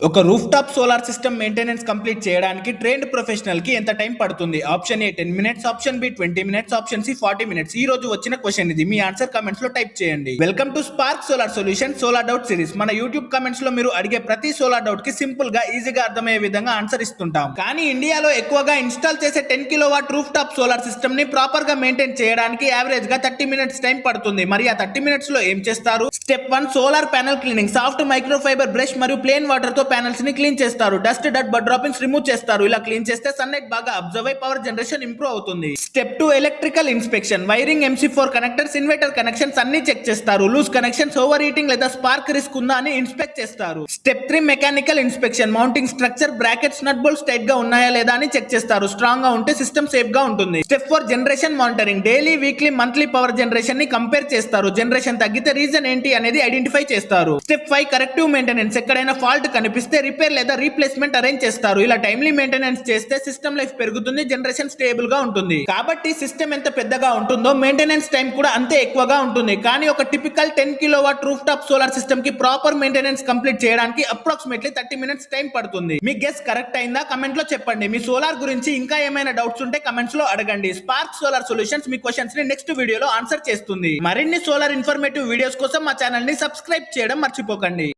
ఒక roof top solar system maintenance complete చేయడానికి trained professional కి ఎంత టైం పడుతుంది? Option A 10 minutes, option B 20 minutes, option C 40 minutes. ఈ రోజు వచ్చిన క్వశ్చన్ ఇది. మీ ఆన్సర్ కమెంట్స్ లో టైప్ చేయండి. Welcome to Spark Solar Solution solar doubt series. మన యూట్యూబ్ కమెంట్స్ లో మీరు అడిగే ప్రతి సోలార్ డౌట్ కి సింపుల్ గా ఈజీగా అర్థమయ్యే విధంగా ఆన్సర్ ఇస్తుంటాం. కానీ ఇండియాలో ఎక్కువగా ఇన్స్టాల్ చేసే 10 kilowatt roof top solar system ని ప్రాపర్ గా మెయింటైన్ చేయడానికి యావరేజ్ గా 30 మినిట్స్ టైం పడుతుంది. మరి ఆ 30 మినిట్స్ లో ఏం చేస్తారు? Step 1, solar panel cleaning. Soft microfiber brush మరియు ప్లేన్ వాటర్ తో ప్యానెల్స్ ని క్లీన్ చేస్తారు. డస్ట్, డట్, బడ్ డ్రాపింగ్స్ రిమూవ్ చేస్తారు. ఇలా క్లీన్ చేస్తే సన్లైట్ బాగా అబ్జర్వ్ అయి పవర్ జనరేషన్ ఇంప్రూవ్ అవుతుంది. Step 2, electrical inspection. Wiring, MC4 connectors, inverter connections అన్ని చెక్ చేస్తారు. లూజ్ కనెక్షన్స్, ఓవర్ హీటింగ్ లేదా స్పార్క్ రిస్క్ ఉందా అని ఇన్స్పెక్ట్ చేస్తారు. Step 3, mechanical inspection. Mounting structure, brackets, nut bolts tight గా ఉన్నాయా లేదా అని చెక్ చేస్తారు. స్ట్రాంగ్ గా ఉంటే సిస్టమ్ సేఫ్ గా ఉంటుంది. Step 4, generation monitoring. Daily, weekly, monthly power generation ని కంపేర్ చేస్తారు. జనరేషన్ తగ్గితే రీజన్ ఏంటి అనేది ఐడెంటిఫై చేస్తారు. Step 5, corrective maintenance. ఎక్కడైనా ఫాల్ట్ కనిపిస్తే రిపేర్ లేదా రీప్లేస్మెంట్ అరేంజ్ చేస్తారు. ఇలా టైమ్లీ మెయింటెనెన్స్ చేస్తే సిస్టమ్ లైఫ్ పెరుగుతుంది, జనరేషన్ స్టేబుల్ గా ఉంటుంది. కాబట్టి సిస్టమ్ ఎంత పెద్దగా ఉంటుందో మెయింటెనెన్స్ టైం కూడా అంతే ఎక్కువగా ఉంటుంది. కానీ ఒక typical 10 kilowatt roof top solar system కి ప్రాపర్ మెయింటెనెన్స్ కంప్లీట్ చేయడానికి అప్రాక్సిమేట్లీ 30 మినిట్స్ టైం పడుతుంది. మీ గెస్ కరెక్ట్ అయిందా? కమెంట్ లో చెప్పండి. మీ సోలార్ గురించి ఇంకా ఏమైనా డౌట్స్ ఉంటే కమెంట్స్ లో అడగండి. స్పార్క్ సోలార్ సొల్యూషన్స్ మీ క్వశ్చన్స్ ని నెక్స్ట్ వీడియోలో ఆన్సర్ చేస్తుంది. మరిన్ని సోలార్ ఇన్ఫర్మేటివ్ వీడియోస్ కోసం మా ఛానల్ ని సబ్స్క్రైబ్ చేయడం మర్చిపోకండి.